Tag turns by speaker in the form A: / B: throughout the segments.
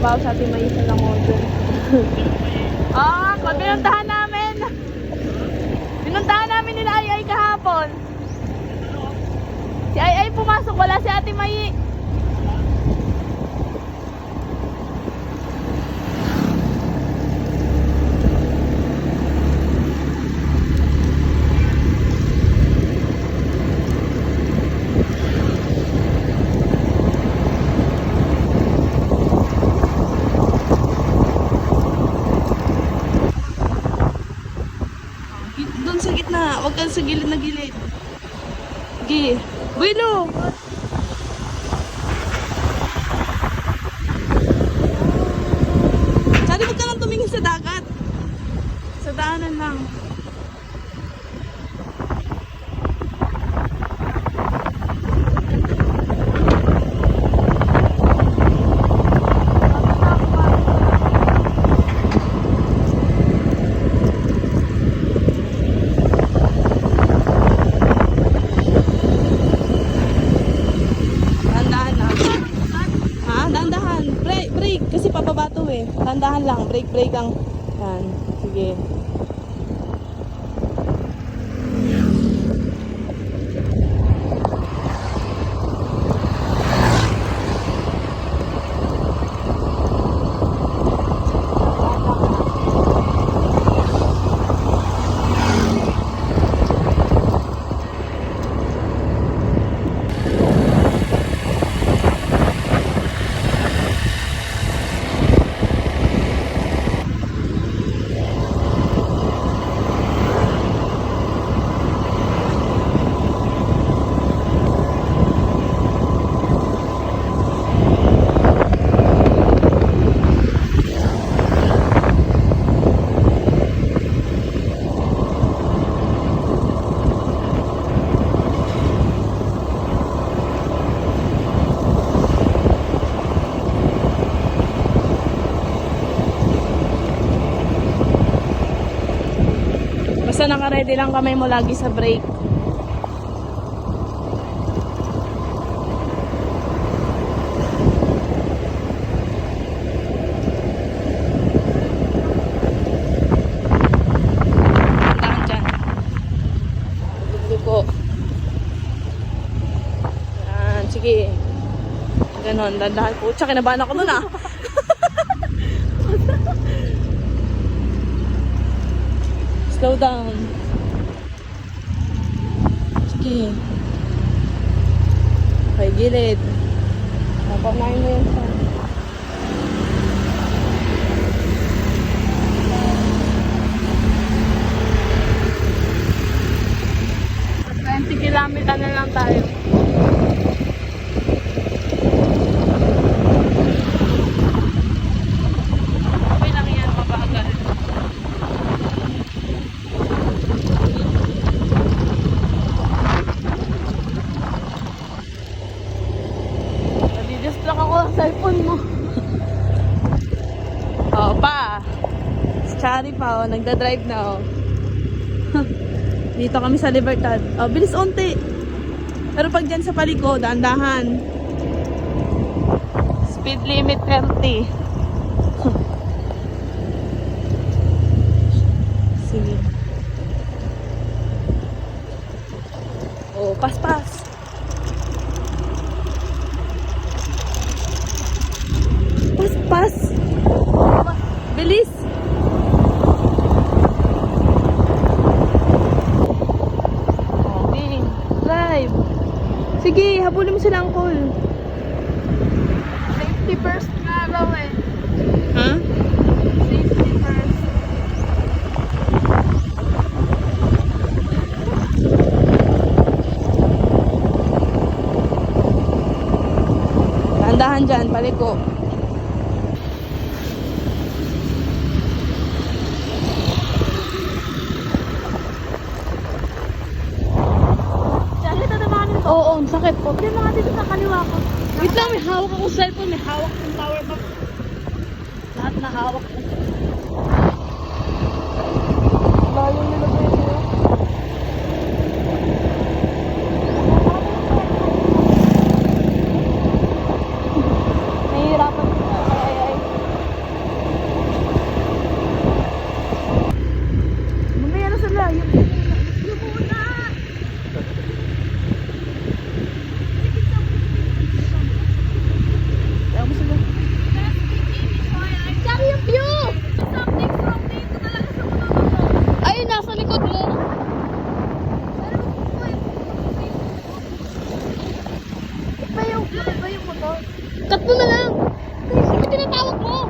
A: nagtatrabaho sa ating may isa lang order. Kung pinuntahan namin. Pinuntahan namin nila Ay kahapon. Si Ay pumasok, wala si Ate Mai. Doon sa gitna, huwag kang sa gilid na gilid. Sige. Builo! Sari, huwag ka lang tumingin sa dagat. Sa daanan lang. Kasi pababa to eh. Tandahan lang. Break ang. Yan. Sige. Basta naka-ready lang kamay mo lagi sa brake. Dahan dyan. Dugo. Yan, sige. Ganon, dandahan po. Tsaka kinabahan ako nun ah. Slow down. Sige. Okay, gilid. Napamain mo yan sa... kilometer na lang tayo. Okay lang yan, mabagal. Nadidistract ako sa cellphone mo. Oh, pa. Si Chari pa, oh, nagda-drive na, oh. Dito kami sa Libertad. Oh, bilis onti. Pero pag dyan sa paliko, dahan-dahan. Speed limit 30. Sige. Oh, pas-pas. Pas-pas. Bilis. Sige, habulin mo sila, Uncle. Safety first nga daw eh. Ha? Safety first. Tandahan dyan, paliko. Oo, sakit po. Hindi mga dito sa kaliwa ko. Wait lang, may hawak akong cellphone. May hawak akong power bank. Lahat na hawak ko. Layo nilagay niya. Nahihirapan ko. Ay.
B: Cut mo na lang. Kasi ko tinatawag mo.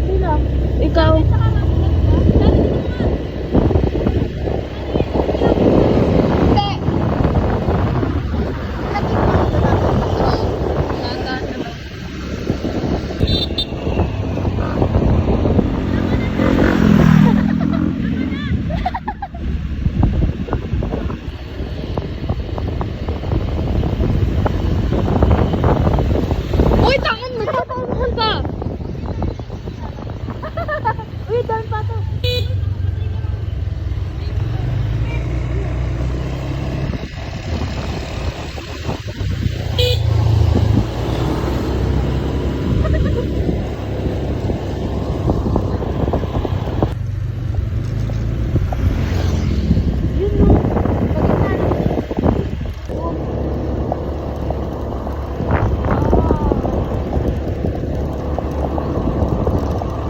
B: Sino? Ikaw. Uy, tangan mo! Tatangan pa! Uy, daan pa to. Yun no.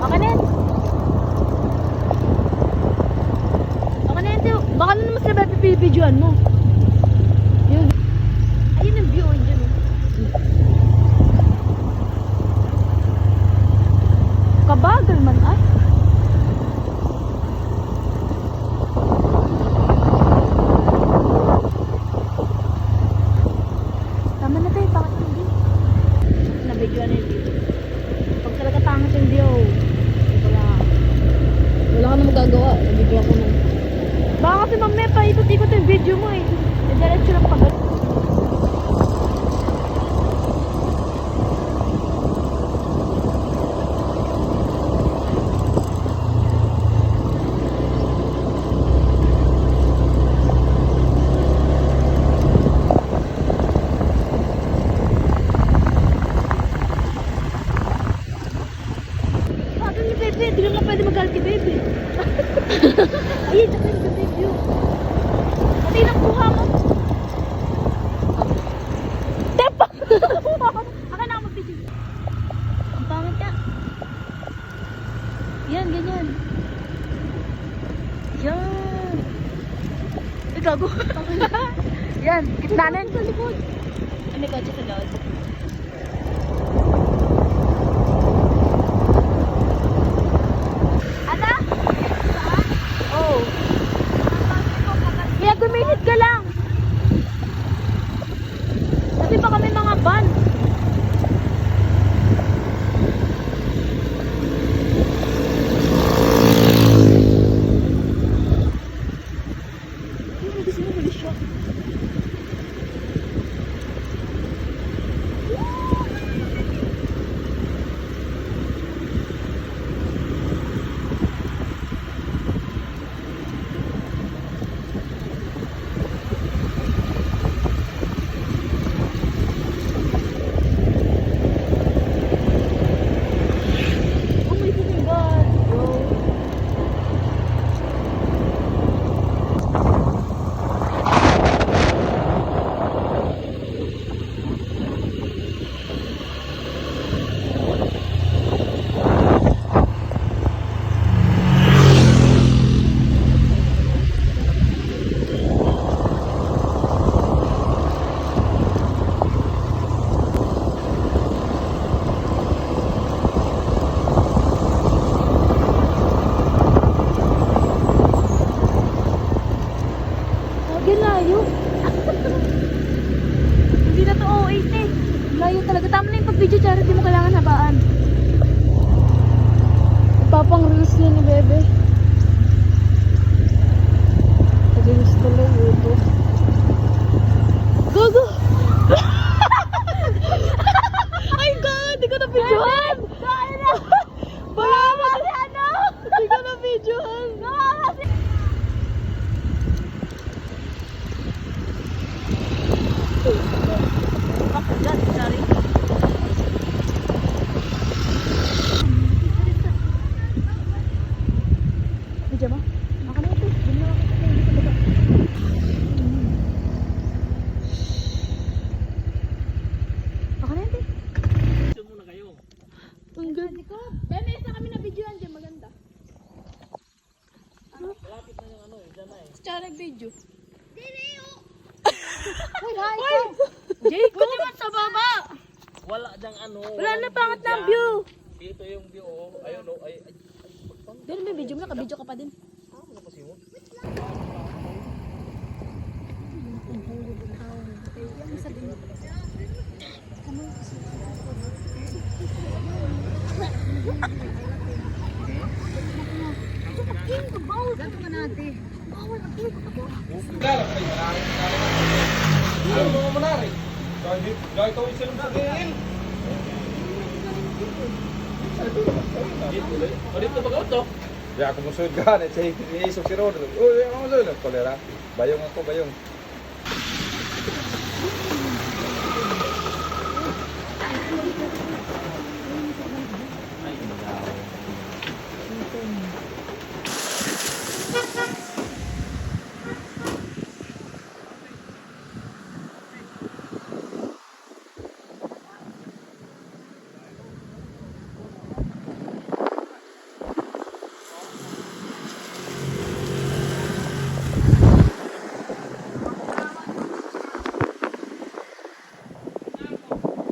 B: Okay na yan. Okay na yan, Teo. Baka na naman sila pipipidyoan mo. Yun. Ayun yung view, yun dyan. Kabagal man ay. Tama na tayo, bakit hindi? Nabidyoan na yung view. Pag talaga pangit yung view, wala ka na magagawa. Nabidyo ako na. Baka kasi mamaya pa ikot-ikot yung video mo eh. Diretso lang pag Bakit ni Bebe? Di lang pwede magalit kay Bebe. Ayun, sa sa video. Pati nang buha mo. Tepa! Akin na ako mag-video. Ang pangit ka. Yan, ganyan. Yan. Ay, gago. Yan, gitnanan. Sa likod. Ay, may kotse sa loob. Ana? Oh. Kaya guminit ka lang. Kasi baka may mga van. Ay, gusto mo huli siya. Oh my fucking God, bro. Lagi layo. Hindi na to 08 eh. Layo talaga. Tama na yung pag-video, Chara. Hindi mo kailangan habaan. Ipapang reels niya ni Bebe. Reels tuloy, YouTube. Gago! Ay, God! Di ko na videohan! Wala na! Di ko na videohan! Sorry. Video mo? Ako na ito. Hindi na ako sa baba. Ako na ito.
C: Video muna kayo.
A: Ang ganda ko. Bebe, isa kami na videohan dyan. Maganda.
C: Lapit na yung ano eh, dyan na eh.
A: Chara video.
B: Jake, ko naman sa baba.
C: Wala diyang ano.
B: Wala na pangat na ang view.
C: Dito yung view. Oh. Ayun oh. Ay.
B: Dito may video mo, naka-video ka pa din. Ganto ka natin.
C: Ano mo manari? Gaya ko yung silong sabihin. Dito ba to?
D: Ya, ako musuod ka na say iisog si Rodo. Uy, ako musuod ng kolera. Bayong ako, bayong.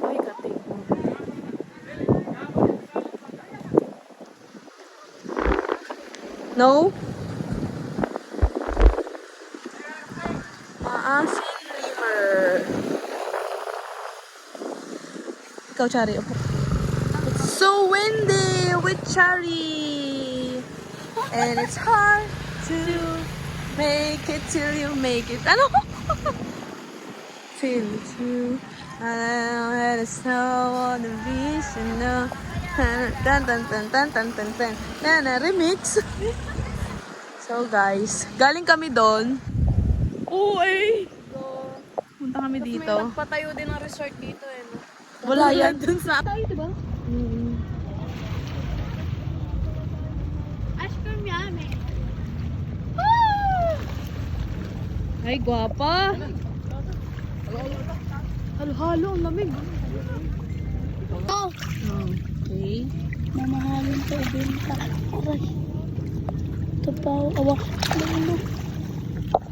A: Uy, kating. No? Maasin River. Ikaw, Chari. Upo. It's so windy with Chari. And it's hard to make it till you make it. Ano? Till you had a snow on the beach and no. Tan tan tan tan tan tan tan. Na remix. So guys, galing kami doon. Oo eh. Punta kami dito.
B: May magpatayo din ng resort dito eh. No?
A: Wala yan dun sa...
B: Tayo, diba? Ice cream yummy.
A: Ay, gwapa.
B: Halo-halo, ang lamig. Oh,
A: Okay.
B: mamahalin to ibenta. Aray. Ito pa, awa. Ano?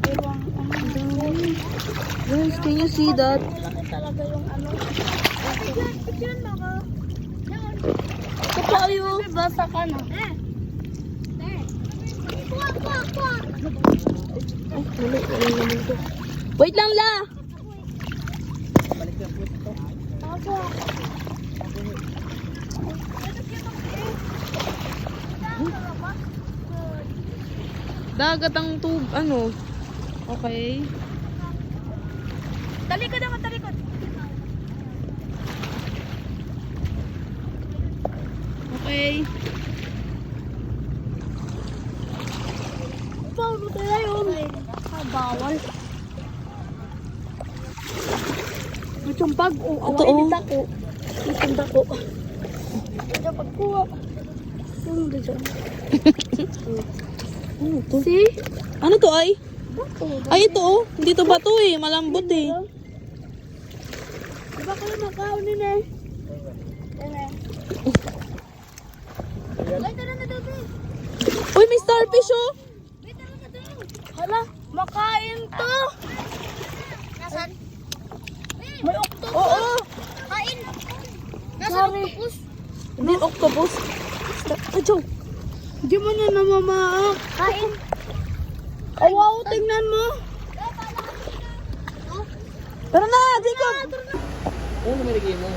B: Pero ang dami.
A: Guys, can you see that?
B: Malaki talaga yung ano. Picture mo ko. Ito pa yung basa ka na.
A: Wait lang la!
B: Ako.
A: Dagat ang tub, ano? Okay.
B: Talikod naman, talikod.
A: Okay.
B: Paano tayo yun? Bawal. Itong bag,
A: Ito,
B: away
A: oh.
B: dito ako. Itong dako. Ito pagkuha. Ano dito?
A: Ano to?
B: See?
A: Ano to ay?
B: Dako.
A: Ay, ito oh. Hindi to bato eh. Malambot eh.
B: Diba ko yung makaunin eh? Ay, tara na doon.
A: Uy, may starfish oh.
B: Wait, tara na doon. Hala, makain to. Nasaan? May octopus.
A: Oo.
B: Kain. Nasaan octopus?
A: Hindi octopus. Adyo.
B: Hindi mo na namamaak. Kain. Oh, wow, tingnan mo.
A: Tara na, Jacob.
C: Ano naman lagi mo?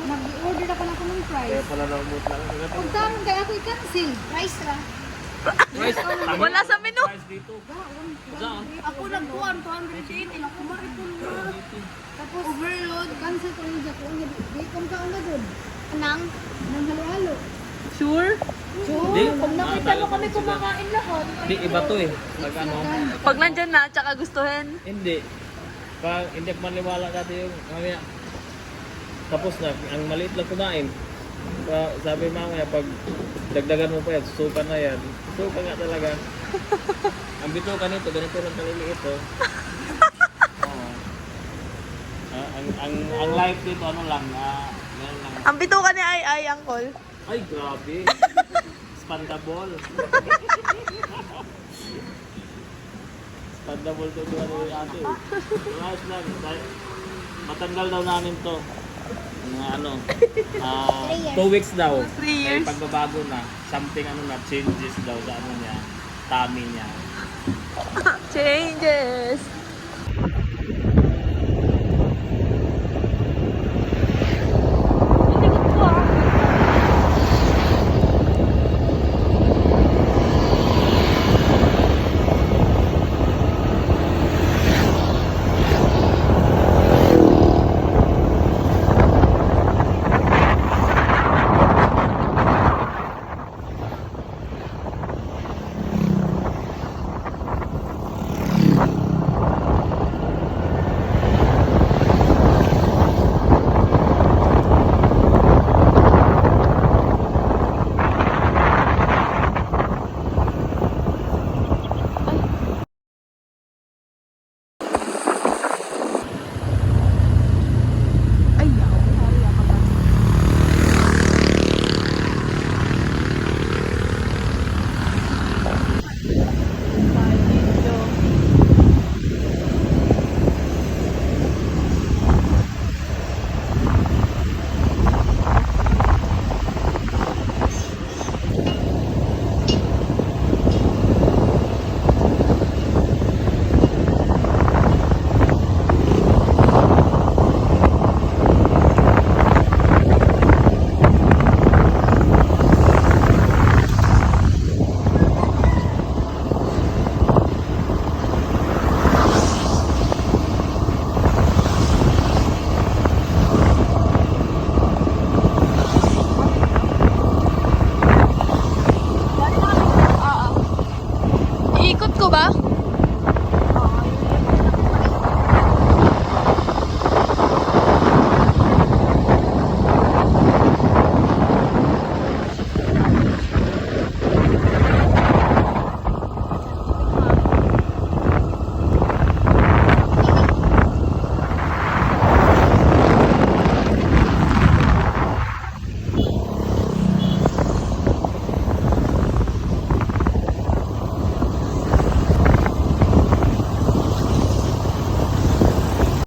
B: Mag-order ako na ako ng fries.
C: Kaya pala namut lang.
B: Kung taron kaya ako i-cancel. Rice ra.
C: Rice.
A: Wala sa menu.
C: Rice dito. Saan?
B: Ako nagkuhan, 280. Ako maripon na. Tapos overload. Cancel ko yung Japan. Di kung kaon na doon. Anang? Nang halo-halo.
A: Sure?
C: Di.
B: Pag nakita mo kami kumakain lahat.
C: Di, iba to eh. Pag ano.
A: Pag nandyan na, tsaka gustuhin.
C: Hindi. Pag hindi ako maniwala dati yung mamaya. Tapos na, ang maliit lang kumain. Sabi mamaya, pag dagdagan mo pa yan, susuka na yan. Suka nga talaga. Ang bituka nito, ganito lang kaliliit oh. Oo. Ang life dito, ano lang, ganun lang.
A: Ang bituka ni Ay, Uncle.
C: Ay, grabe. expandable. Expandable to doon ni ate. Ayos lang. Matanggal daw namin to. Mga ano, 2 weeks daw.
A: 3 years.
C: Ay pagbabago na. Something ano na, changes daw sa ano niya, tummy niya.
A: Changes.